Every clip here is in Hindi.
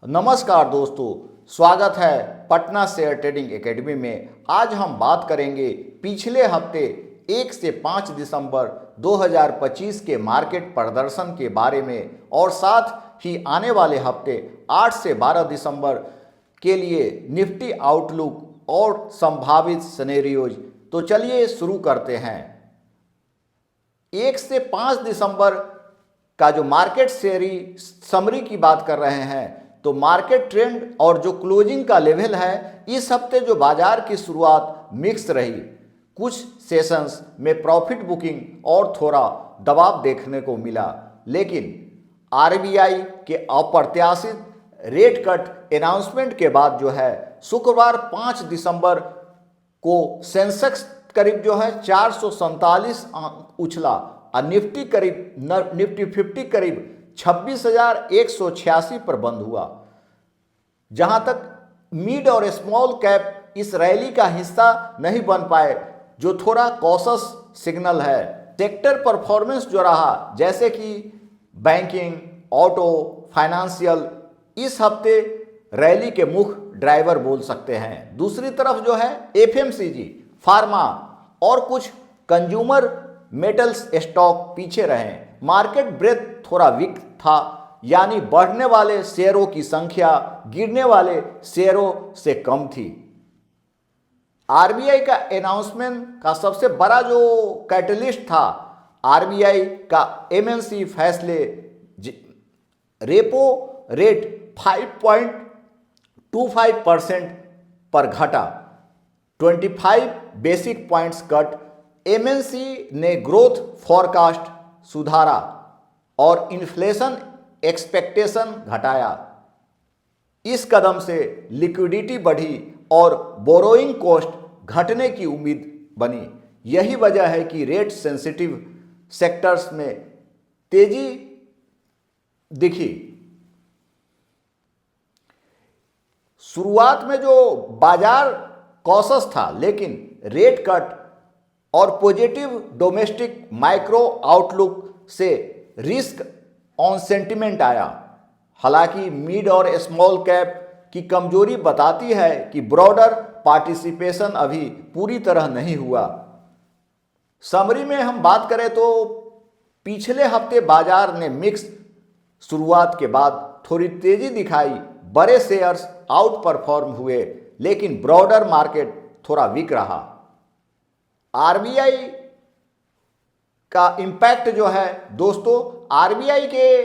नमस्कार दोस्तों, स्वागत है पटना शेयर ट्रेडिंग एकेडमी में। आज हम बात करेंगे पिछले हफ्ते 1 से 5 दिसंबर 2025 के मार्केट प्रदर्शन के बारे में और साथ ही आने वाले हफ्ते 8 से 12 दिसंबर के लिए निफ्टी आउटलुक और संभावित सिनेरियोज। तो चलिए शुरू करते हैं। 1 से 5 दिसंबर का जो मार्केट शेयरी समरी की बात कर रहे हैं, तो मार्केट ट्रेंड और जो क्लोजिंग का लेवल है, इस हफ्ते जो बाजार की शुरुआत मिक्स रही। कुछ सेशंस में प्रॉफिट बुकिंग और थोड़ा दबाव देखने को मिला, लेकिन आरबीआई के अप्रत्याशित रेट कट अनाउंसमेंट के बाद जो है शुक्रवार 5 दिसंबर को सेंसेक्स करीब जो है 447 उछला और निफ्टी 50 करीब 26,186 पर बंद हुआ। जहां तक मिड और स्मॉल कैप इस रैली का हिस्सा नहीं बन पाए, जो थोड़ा कॉशस सिग्नल है। सेक्टर परफॉर्मेंस जो रहा, जैसे कि बैंकिंग, ऑटो, फाइनेंशियल, इस हफ्ते रैली के मुख्य ड्राइवर बोल सकते हैं। दूसरी तरफ जो है एफएमसीजी, फार्मा और कुछ कंज्यूमर मेटल्स स्टॉक पीछे रहे। मार्केट ब्रेथ थोड़ा वीक था, यानी बढ़ने वाले शेयरों की संख्या गिरने वाले शेयरों से कम थी। आरबीआई का अनाउंसमेंट का सबसे बड़ा जो कैटलिस्ट था, आरबीआई का एमएनसी फैसले, रेपो रेट 5.25% पर घटा, 25 बेसिक पॉइंट्स कट। एमएनसी ने ग्रोथ फॉरकास्ट सुधारा और इन्फ्लेशन एक्सपेक्टेशन घटाया। इस कदम से लिक्विडिटी बढ़ी और बोरोइंग कॉस्ट घटने की उम्मीद बनी। यही वजह है कि रेट सेंसिटिव सेक्टर्स में तेजी दिखी। शुरुआत में जो बाजार कॉशस था, लेकिन रेट कट और पॉजिटिव डोमेस्टिक माइक्रो आउटलुक से रिस्क ऑन सेंटिमेंट आया। हालांकि मिड और स्मॉल कैप की कमजोरी बताती है कि ब्रॉडर पार्टिसिपेशन अभी पूरी तरह नहीं हुआ। समरी में हम बात करें तो पिछले हफ्ते बाजार ने मिक्स शुरुआत के बाद थोड़ी तेजी दिखाई। बड़े शेयर्स आउट परफॉर्म हुए, लेकिन ब्रॉडर मार्केट थोड़ा वीक रहा। आरबीआई का इम्पैक्ट जो है दोस्तों, आरबीआई के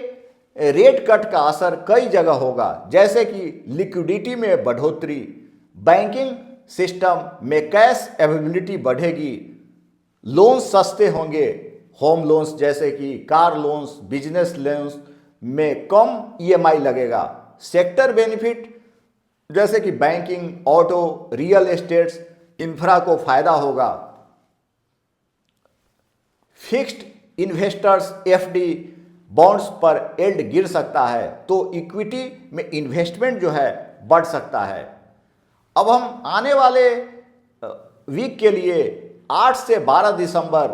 रेट कट का असर कई जगह होगा, जैसे कि लिक्विडिटी में बढ़ोतरी, बैंकिंग सिस्टम में कैश अवेलेबिलिटी बढ़ेगी, लोन्स सस्ते होंगे, होम लोन्स जैसे कि कार लोन्स, बिजनेस लोन्स में कम ईएमआई लगेगा, सेक्टर बेनिफिट जैसे कि banking, auto, real estates, infra को फायदा होगा। फिक्स्ड इन्वेस्टर्स एफडी बॉन्ड्स पर यील्ड गिर सकता है, तो इक्विटी में इन्वेस्टमेंट जो है बढ़ सकता है। अब हम आने वाले वीक के लिए 8 से 12 दिसंबर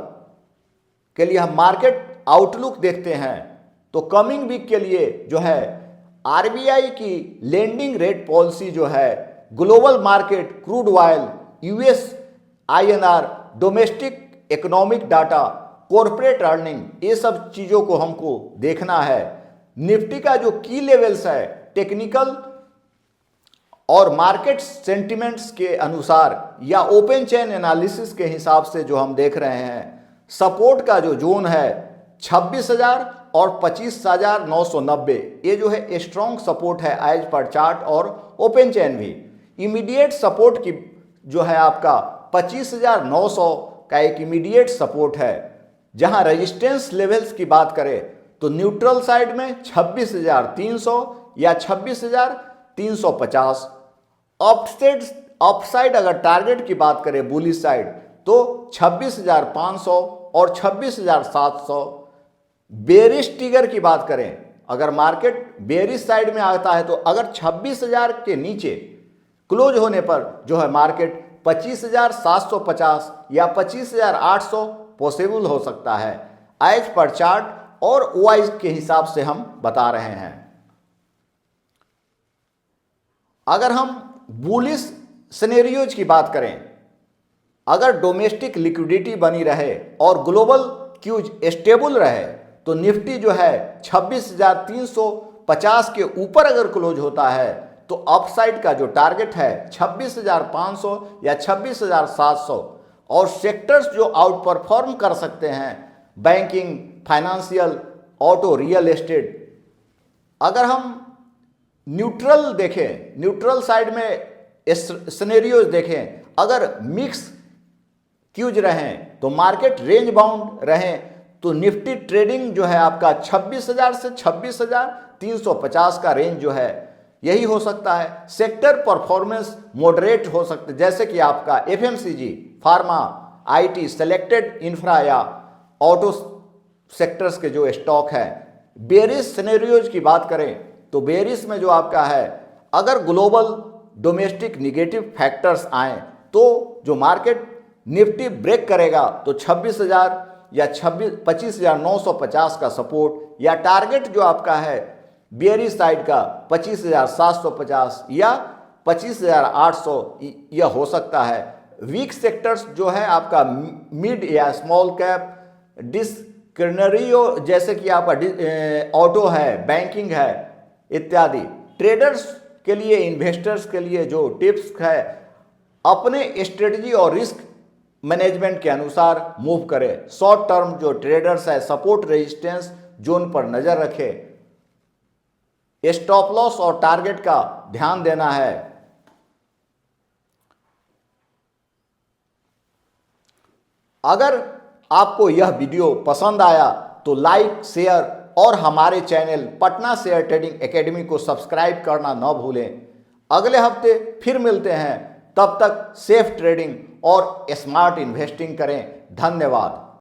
के लिए हम मार्केट आउटलुक देखते हैं। तो कमिंग वीक के लिए जो है आरबीआई की लेंडिंग रेट पॉलिसी जो है, global market, crude oil, US INR, domestic economic data, corporate earning, ये सब चीज़ों को हमको देखना है। निफ्टी का जो की लेवल्स है, टेक्निकल और मार्केट सेंटिमेंट्स के अनुसार या ओपन चेन एनालिसिस के हिसाब से जो हम देख रहे हैं, सपोर्ट का जो जोन है 26,000 और 25,990, ये जो है स्ट्रॉन्ग सपोर्ट है एज पर चार्ट और ओपन चेन भी। इमीडिएट सपोर्ट की जो है आपका 25,900 का एक इमीडिएट सपोर्ट है। जहां रेजिस्टेंस लेवल्स की बात करें तो न्यूट्रल साइड में 26,300 या 26,350। अपसाइड अगर टारगेट की बात करें बुलिश साइड तो 26,500 और 26,700। बेरिश ट्रिगर की बात करें, अगर मार्केट बेरिश साइड में आता है तो अगर 26,000 के नीचे क्लोज होने पर जो है मार्केट 25,750 या 25,800 पॉसिबल हो सकता है। एज पर चार्ट और ओआई के हिसाब से हम बता रहे हैं। अगर हम बुलिश सिनेरियोज की बात करें, अगर डोमेस्टिक लिक्विडिटी बनी रहे और ग्लोबल क्यूज स्टेबल रहे तो निफ्टी जो है 26,350 के ऊपर अगर क्लोज होता है तो अपसाइड का जो टारगेट है 26,500 या 26,700, और सेक्टर्स जो आउट परफॉर्म कर सकते हैं banking, financial, auto, real estate. अगर हम न्यूट्रल देखें, न्यूट्रल साइड में सिनेरियोज देखें, अगर मिक्स क्यूज रहें तो मार्केट रेंज बाउंड रहें तो निफ्टी ट्रेडिंग जो है आपका 26,000 से 26,350 का रेंज जो है यही हो सकता है। सेक्टर परफॉर्मेंस मॉडरेट हो सकते, जैसे कि आपका FMCG, pharma, IT, selected infra या ऑटो सेक्टर्स के जो स्टॉक है। बेरिश सिनेरियोज की बात करें तो बेरिश में जो आपका है, अगर ग्लोबल डोमेस्टिक निगेटिव फैक्टर्स आए तो जो मार्केट निफ्टी ब्रेक करेगा तो 26,000 या 25,950 का सपोर्ट या टारगेट जो आपका है बेरिश साइड का 25,750 या 25,800 यह हो सकता है। वीक सेक्टर्स जो है आपका मिड या स्मॉल कैप, डिस्क्रिशनरी जैसे कि आपका ऑटो है, बैंकिंग है इत्यादि। ट्रेडर्स के लिए, इन्वेस्टर्स के लिए जो टिप्स है, अपने स्ट्रेटजी और रिस्क मैनेजमेंट के अनुसार मूव करें। शॉर्ट टर्म जो ट्रेडर्स है सपोर्ट रेजिस्टेंस जोन पर नजर रखें, स्टॉप लॉस और टारगेट का ध्यान देना है। अगर आपको यह वीडियो पसंद आया तो लाइक, शेयर और हमारे channel Patna share trading academy को सब्सक्राइब करना न भूलें। अगले हफ्ते फिर मिलते हैं, तब तक सेफ ट्रेडिंग और स्मार्ट इन्वेस्टिंग करें। धन्यवाद।